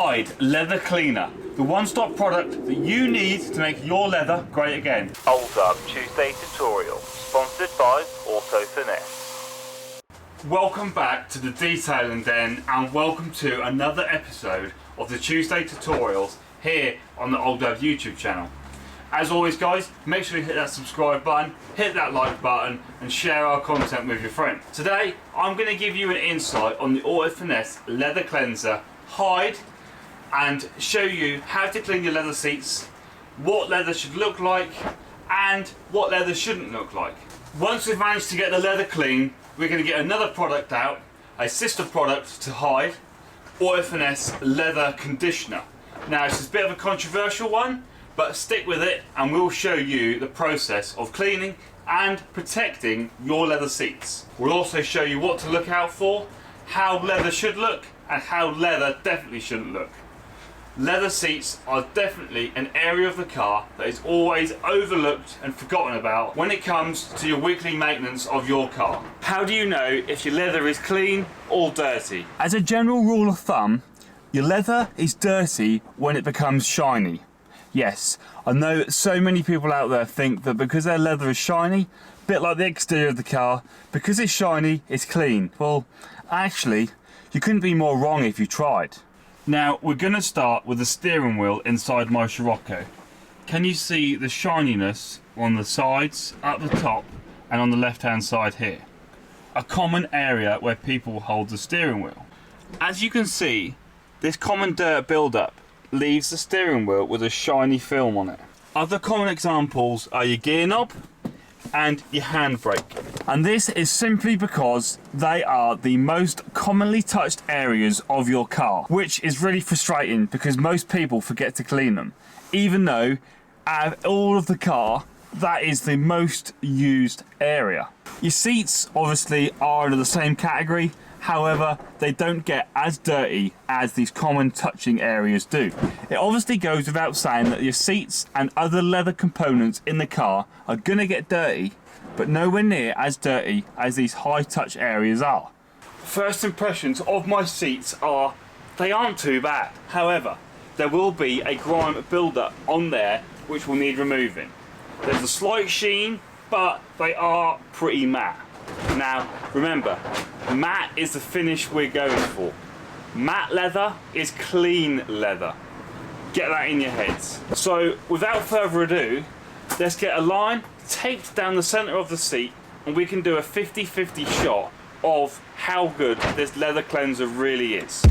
Hide Leather Cleaner, the one-stop product that you need to make your leather great again. Tuesday tutorial, sponsored by Autofinesse. Welcome back to the Detailing Den and welcome to another episode of the Tuesday tutorials here on the Old Dub YouTube channel. As always guys, make sure you hit that subscribe button, hit that like button and share our content with your friends. Today I'm going to give you an insight on the Autofinesse leather cleanser Hide and show you how to clean your leather seats, what leather should look like and what leather shouldn't look like. Once we've managed to get the leather clean, we're going to get another product out, a sister product to Hide, Autofinesse leather conditioner. Now this is a bit of a controversial one, but stick with it and we'll show you the process of cleaning and protecting your leather seats. We'll also show you what to look out for, how leather should look and how leather definitely shouldn't look. Leather seats are definitely an area of the car that is always overlooked and forgotten about when it comes to your weekly maintenance of your car. How do you know if your leather is clean or dirty? As a general rule of thumb, your leather is dirty when it becomes shiny. Yes, I know that so many people out there think that because their leather is shiny, a bit like the exterior of the car, because it's shiny, it's clean. Well, actually, you couldn't be more wrong if you tried. Now, we're going to start with the steering wheel inside my Scirocco. Can you see the shininess on the sides, up the top, and on the left-hand side here? A common area where people hold the steering wheel. As you can see, this common dirt build-up leaves the steering wheel with a shiny film on it. Other common examples are your gear knob and your handbrake. And this is simply because they are the most commonly touched areas of your car, which is really frustrating because most people forget to clean them, even though out of all of the car, that is the most used area. Your seats obviously are under the same category. However, they don't get as dirty as these common touching areas do. It obviously goes without saying that your seats and other leather components in the car are gonna get dirty, but nowhere near as dirty as these high touch areas are. First impressions of my seats are, they aren't too bad. However, there will be a grime build-up on there which will need removing. There's a slight sheen, but they are pretty matte. Now, remember, matte is the finish we're going for. Matte leather is clean leather. Get that in your heads. So, without further ado, let's get a line taped down the center of the seat and we can do a 50-50 shot of how good this leather cleanser really is.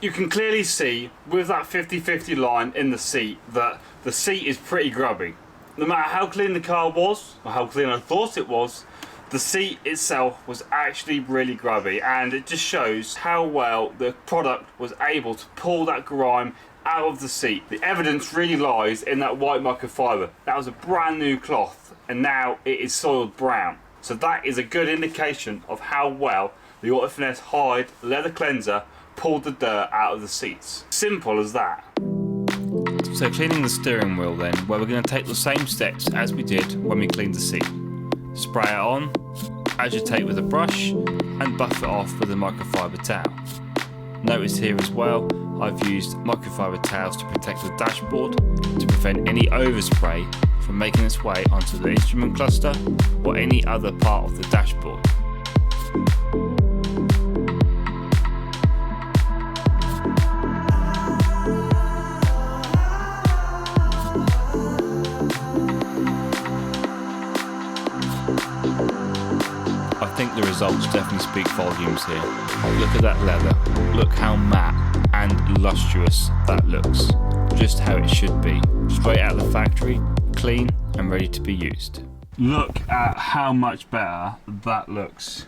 You can clearly see with that 50-50 line in the seat that the seat is pretty grubby. No matter how clean the car was, or how clean I thought it was, the seat itself was actually really grubby, and it just shows how well the product was able to pull that grime out of the seat. The evidence really lies in that white microfiber. That was a brand new cloth and now it is soiled brown. So that is a good indication of how well the Autofinesse Hide leather cleanser pulled the dirt out of the seats. Simple as that. So cleaning the steering wheel then, well, we're going to take the same steps as we did when we cleaned the seat. Spray it on, agitate with a brush and buff it off with a microfiber towel. Notice here as well, I've used microfiber towels to protect the dashboard to prevent any overspray from making its way onto the instrument cluster or any other part of the dashboard. I think the results definitely speak volumes here. Look at that leather, look how matte and lustrous that looks. Just how it should be. Straight out of the factory, clean and ready to be used. Look at how much better that looks.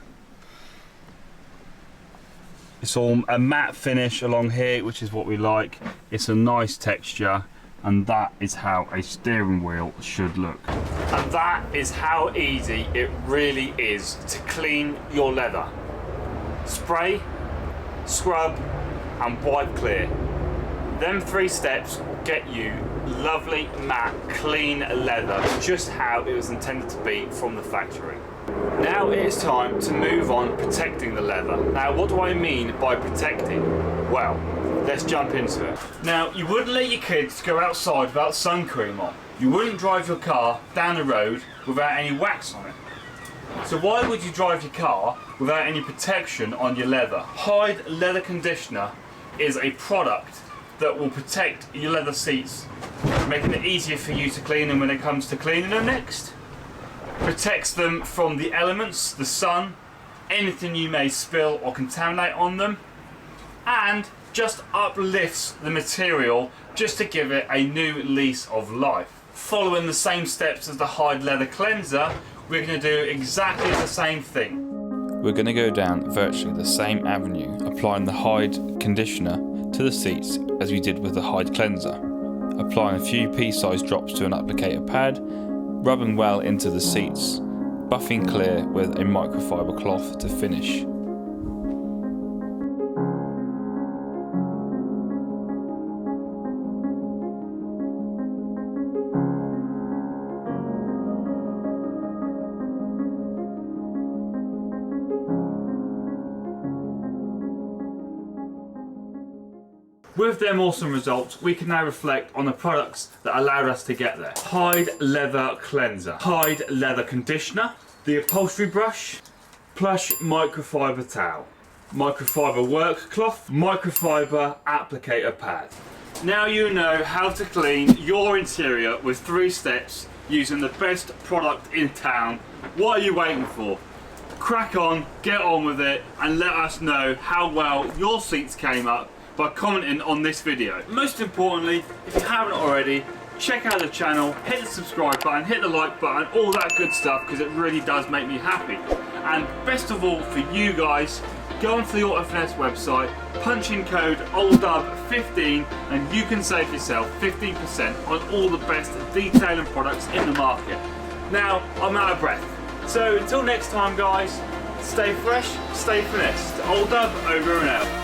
It's all a matte finish along here, which is what we like. It's a nice texture, and that is how a steering wheel should look. And that is how easy it really is to clean your leather. Spray, scrub, and wipe clear. Them 3 steps will get you lovely, matte, clean leather, just how it was intended to be from the factory. Now it is time to move on protecting the leather. Now, what do I mean by protecting? Well, let's jump into it. Now, you wouldn't let your kids go outside without sun cream on. You wouldn't drive your car down the road without any wax on it. So why would you drive your car without any protection on your leather? Hide leather conditioner is a product that will protect your leather seats, making it easier for you to clean them when it comes to cleaning them next. Protects them from the elements, the sun, anything you may spill or contaminate on them, and just uplifts the material just to give it a new lease of life. Following the same steps as the Hide Leather Cleanser, we're going to do exactly the same thing. We're going to go down virtually the same avenue, applying the Hide conditioner to the seats as we did with the Hide Cleanser. Applying a few pea-sized drops to an applicator pad, rubbing well into the seats, buffing clear with a microfiber cloth to finish. With them awesome results, we can now reflect on the products that allowed us to get there. Hide Leather Cleanser, Hide Leather Conditioner, the upholstery brush, plush microfiber towel, microfiber work cloth, microfiber applicator pad. Now you know how to clean your interior with 3 steps using the best product in town. What are you waiting for? Crack on, get on with it, and let us know how well your seats came up by commenting on this video. Most importantly, if you haven't already, check out the channel, hit the subscribe button, hit the like button, all that good stuff, because it really does make me happy. And best of all for you guys, go onto the Autofinesse website, punch in code OLDUB15, and you can save yourself 15% on all the best detailing products in the market. Now, I'm out of breath. So until next time guys, stay fresh, stay finessed. Old Dub over and out.